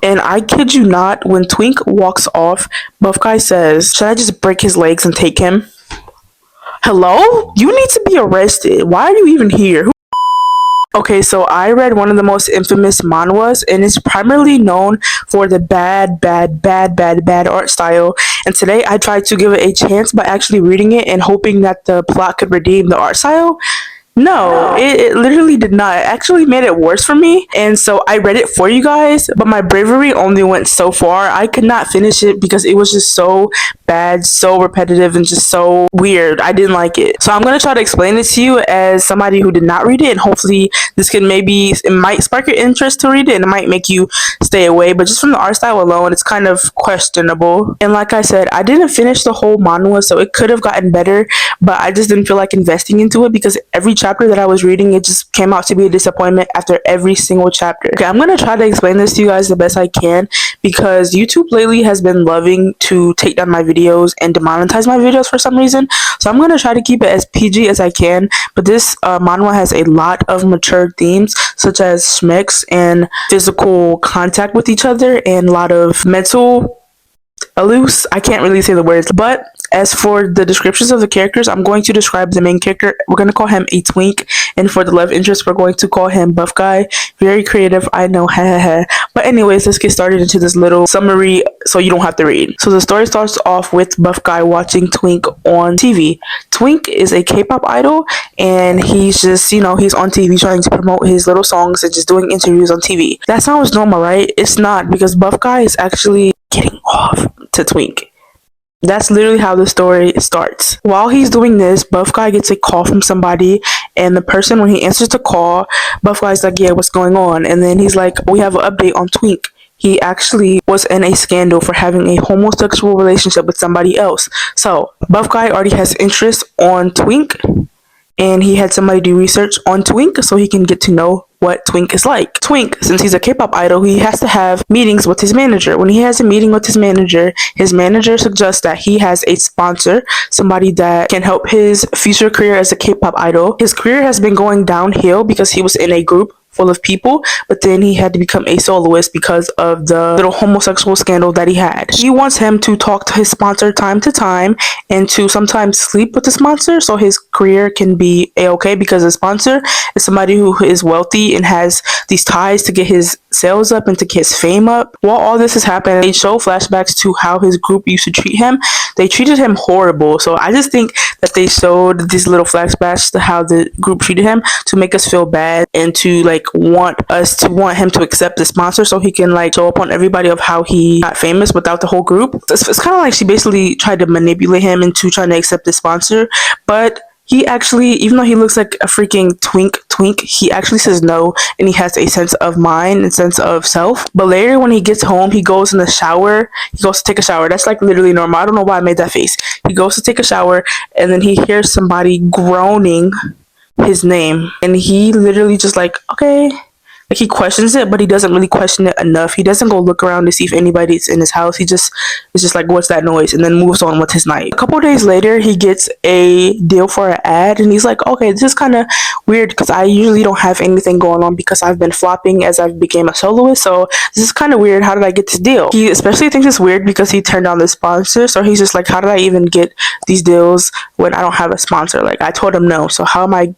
And I kid you not, when Twink walks off, Buff Guy says, "Should I just break his legs and take him?" Hello? You need to be arrested. Why are you even here? Okay, so I read one of the most infamous manhwas, and it's primarily known for the bad art style. And today I tried to give it a chance by actually reading it and hoping that the plot could redeem the art style. No, it literally did not. It actually made it worse for me. And so I read it for you guys, but my bravery only went so far. I could not finish it because it was just so bad, so repetitive, and just so weird. I didn't like it. So I'm going to try to explain it to you as somebody who did not read it. And hopefully this can maybe, it might spark your interest to read it and it might make you stay away. But just from the art style alone, it's kind of questionable. And like I said, I didn't finish the whole manhwa, so it could have gotten better, but I just didn't feel like investing into it because every chapter that I was reading, it just came out to be a disappointment after every single chapter. Okay, I'm gonna try to explain this to you guys the best I can because YouTube lately has been loving to take down my videos and demonetize my videos for some reason. So I'm gonna try to keep it as PG as I can. But this manhwa has a lot of mature themes such as schmecks and physical contact with each other and a lot of mental loose. I can't really say the words, but as for the descriptions of the characters, I'm going to describe the main character. We're going to call him a twink, and for the love interest, we're going to call him Buff Guy. Very creative, I know, but anyways, let's get started into this little summary so you don't have to read. So the story starts off with Buff Guy watching Twink on TV. Twink is a K-pop idol, and he's just, he's on TV trying to promote his little songs and just doing interviews on TV. That sounds normal, right? It's not, because Buff Guy is actually getting off to Twink. That's literally how the story starts. While he's doing this, Buff Guy gets a call from somebody, and the person, when he answers the call, Buff Guy's like, "Yeah, what's going on?" And then he's like, "We have an update on Twink. He actually was in a scandal for having a homosexual relationship with somebody else." So Buff Guy already has interest on Twink, and he had somebody do research on Twink so he can get to know what Twink is like. Twink, since he's a K-pop idol, he has to have meetings with his manager. When he has a meeting with his manager suggests that he has a sponsor, somebody that can help his future career as a K-pop idol. His career has been going downhill because he was in a group full of people, but then he had to become a soloist because of the little homosexual scandal that he had. He wants him to talk to his sponsor time to time and to sometimes sleep with the sponsor so his career can be a-okay, because the sponsor is somebody who is wealthy and has these ties to get his sales up and to get his fame up. While all this is happening, they show flashbacks to how his group used to treat him. They treated him horrible. So I just think that they showed these little flashbacks to how the group treated him to make us feel bad and to want him to accept the sponsor so he can show up on everybody of how he got famous without the whole group. It's kind of like she basically tried to manipulate him into trying to accept the sponsor, but he actually, even though he looks like a freaking twink, he actually says no, and he has a sense of mind and sense of self. But later when he gets home, he goes in the shower. He goes to take a shower. That's literally normal. I don't know why I made that face. He goes to take a shower, and then he hears somebody groaning his name, and he literally just okay. He questions it, but he doesn't really question it enough. He doesn't go look around to see if anybody's in his house. He just is just what's that noise? And then moves on with his night. A couple days later, he gets a deal for an ad, and he's like, okay, this is kind of weird because I usually don't have anything going on because I've been flopping as I've became a soloist. So this is kind of weird. How did I get this deal? He especially thinks it's weird because he turned down the sponsor. So he's just how did I even get these deals when I don't have a sponsor? I told him no. So how am I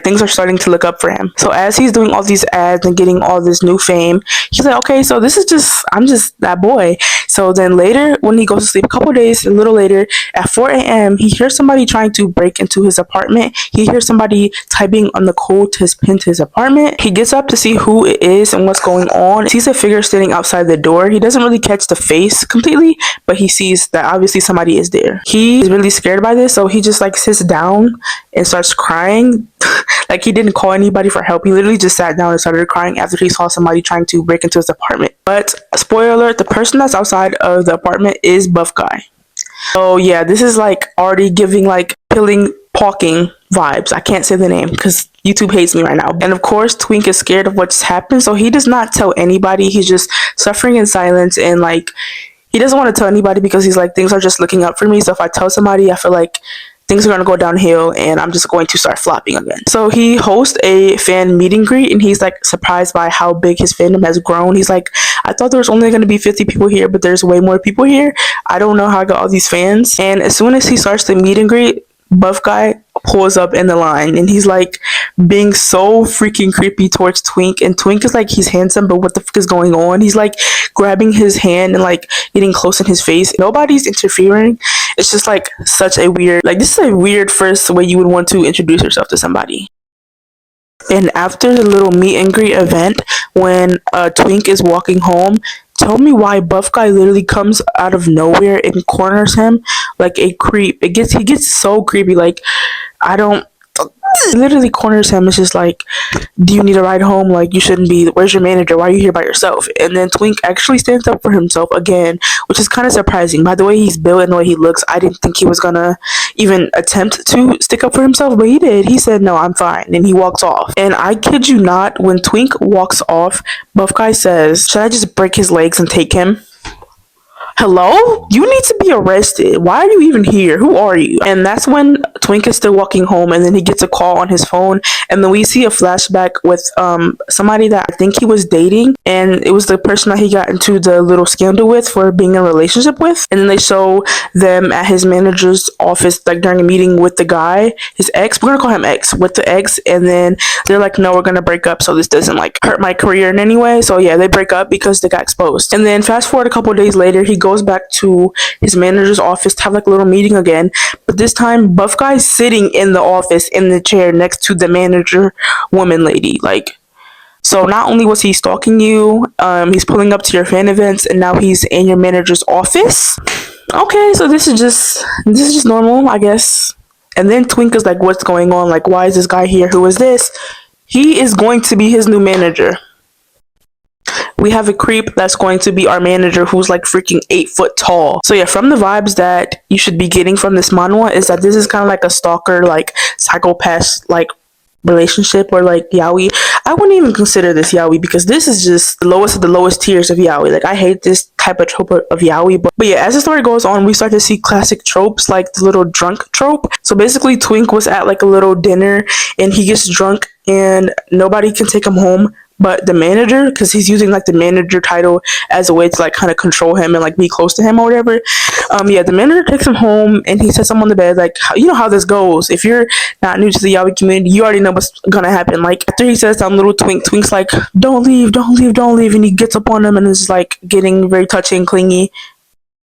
things are starting to look up for him. So as he's doing all these ads and getting all this new fame, he's like, okay, so this is I'm just that boy. So then later, when he goes to sleep, a couple days, a little later, at 4 a.m., he hears somebody trying to break into his apartment. He hears somebody typing on the code to his pin to his apartment. He gets up to see who it is and what's going on. He sees a figure standing outside the door. He doesn't really catch the face completely, but he sees that obviously somebody is there. He's really scared by this, so he just sits down and starts crying. He didn't call anybody for help. He literally just sat down and started crying after he saw somebody trying to break into his apartment. But spoiler alert, the person that's outside of the apartment is Buff Guy. So yeah, this is already giving pilling pawking vibes. I can't say the name because YouTube hates me right now. And of course, Twink is scared of what's happened, so he does not tell anybody. He's just suffering in silence, and he doesn't want to tell anybody because he's things are just looking up for me. So if I tell somebody, I feel things are going to go downhill and I'm just going to start flopping again. So he hosts a fan meet and greet, and he's like surprised by how big his fandom has grown. He's like, I thought there was only going to be 50 people here, but there's way more people here. I don't know how I got all these fans. And as soon as he starts the meet and greet, buff guy pulls up in the line, and he's like being so freaking creepy towards Twink. And Twink is like, he's handsome, but what the fuck is going on? He's like grabbing his hand and like getting close in his face. Nobody's interfering. It's just like such a weird, like, this is a weird first way you would want to introduce yourself to somebody. And after the little meet and greet event, when Twink is walking home, tell me why buff guy literally comes out of nowhere and corners him like a creep. He gets so creepy. Like, I don't, literally corners him. It's just like, do you need a ride home? Like, you shouldn't be. Where's your manager? Why are you here by yourself? And then Twink actually stands up for himself again, which is kind of surprising. By the way he's built and the way he looks, I didn't think he was gonna even attempt to stick up for himself, but he did. He said, no, I'm fine, and he walks off. And I kid you not, when Twink walks off, buff guy says, should I just break his legs and take him? Hello? You need to be arrested. Why are you even here? Who are you? And that's when Twink is still walking home, and then he gets a call on his phone, and then we see a flashback with somebody that I think he was dating, and it was the person that he got into the little scandal with for being in a relationship with. And then they show them at his manager's office, like during a meeting with the guy, his ex. We're gonna call him ex, with the ex. And then they're like, no, we're gonna break up so this doesn't like hurt my career in any way. So yeah, they break up because they got exposed. And then fast forward a couple days later, he goes back to his manager's office to have like a little meeting again, but this time buff guy's sitting in the office in the chair next to the manager woman lady. Like, so not only was he stalking you, he's pulling up to your fan events, and now he's in your manager's office. Okay, so this is just normal, I guess. And then Twink is like, what's going on? Like, why is this guy here? Who is this? He is going to be his new manager. We have a creep that's going to be our manager, who's like freaking 8 foot tall. So yeah, from the vibes that you should be getting from this manhwa is that this is kind of like a stalker, like psychopath, like relationship, or like yaoi. I wouldn't even consider this yaoi, because this is just the lowest of the lowest tiers of yaoi. Like, I hate this type of trope of yaoi. But yeah, as the story goes on, we start to see classic tropes, like the little drunk trope. So basically, Twink was at like a little dinner, and he gets drunk, and nobody can take him home but the manager, because he's using like the manager title as a way to like kind of control him and like be close to him or whatever. Yeah, the manager takes him home, and he sets him on the bed. Like, you know how this goes. If you're not new to the yaoi community, you already know what's gonna happen. Like, after he says that, little Twink's like, don't leave, don't leave, don't leave, and he gets up on him and is like getting very touchy and clingy.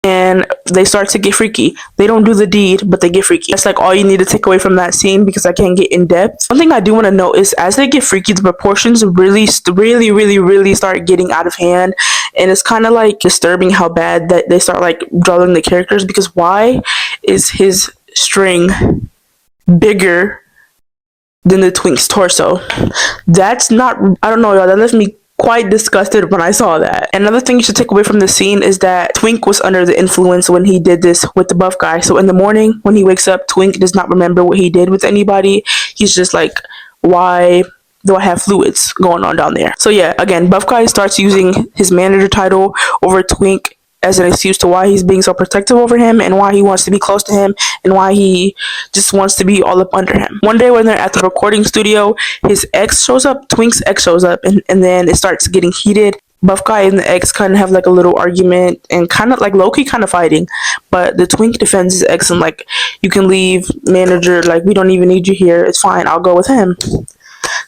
And they start to get freaky. They don't do the deed, but they get freaky. That's like all you need to take away from that scene, because I can't get in depth. One thing I do want to note is, as they get freaky, the proportions really start getting out of hand. And it's kind of like disturbing how bad that they start like drawing the characters, because why is his string bigger than the Twink's torso? That's not, I don't know, y'all, that left me quite disgusted when I saw that. Another thing you should take away from the scene is that Twink was under the influence when he did this with the buff guy. So in the morning when he wakes up, Twink does not remember what he did with anybody. He's just like, why do I have fluids going on down there? So yeah, again, buff guy starts using his manager title over Twink as an excuse to why he's being so protective over him, and why he wants to be close to him, and why he just wants to be all up under him. One day when they're at the recording studio, his ex shows up, Twink's ex shows up, and then it starts getting heated. Buff guy and the ex kind of have like a little argument, and kind of like low-key kind of fighting, but the Twink defends his ex and like, you can leave, manager, like, we don't even need you here, it's fine, I'll go with him.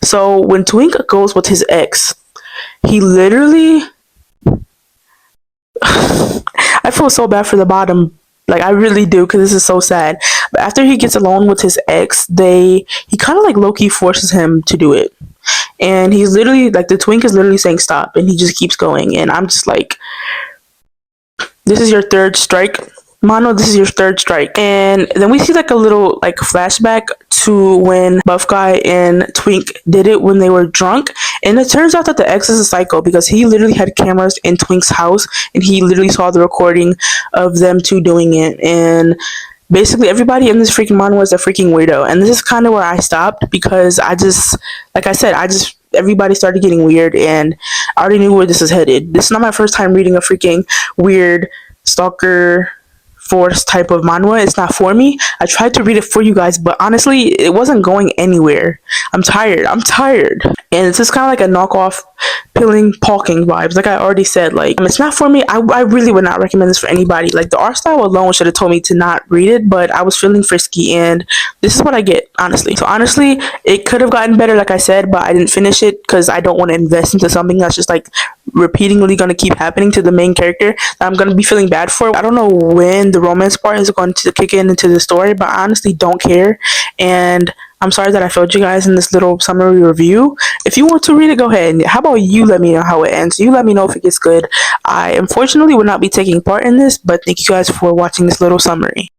So when Twink goes with his ex, he literally I feel so bad for the bottom. Like, I really do, because this is so sad. But after he gets alone with his ex, he kind of like low-key forces him to do it. And he's literally, like, the Twink is literally saying stop, and he just keeps going. And I'm just like, this is your third strike. Mono, this is your third strike. And then we see like a little like flashback to when buff guy and Twink did it when they were drunk. And it turns out that the ex is a psycho, because he literally had cameras in Twink's house, and he literally saw the recording of them two doing it. And basically everybody in this freaking manhwa was a freaking weirdo. And this is kind of where I stopped, because I just, like I said, everybody started getting weird, and I already knew where this is headed. This is not my first time reading a freaking weird stalker force type of manhwa. It's not for me. I tried to read it for you guys, but honestly, it wasn't going anywhere. I'm tired. I'm tired. And it's just kind of like a knockoff peeling palking vibes. Like I already said, like it's not for me. I really would not recommend this for anybody. Like the art style alone should have told me to not read it, but I was feeling frisky and this is what I get, honestly. So honestly, it could have gotten better, like I said, but I didn't finish it because I don't want to invest into something that's just like repeatedly going to keep happening to the main character that I'm going to be feeling bad for. I don't know when the romance part is going to kick in into the story, but I honestly don't care. And I'm sorry that I failed you guys in this little summary review. If you want to read it, go ahead. How about you let me know how it ends? You let me know if it gets good. I unfortunately will not be taking part in this, but thank you guys for watching this little summary.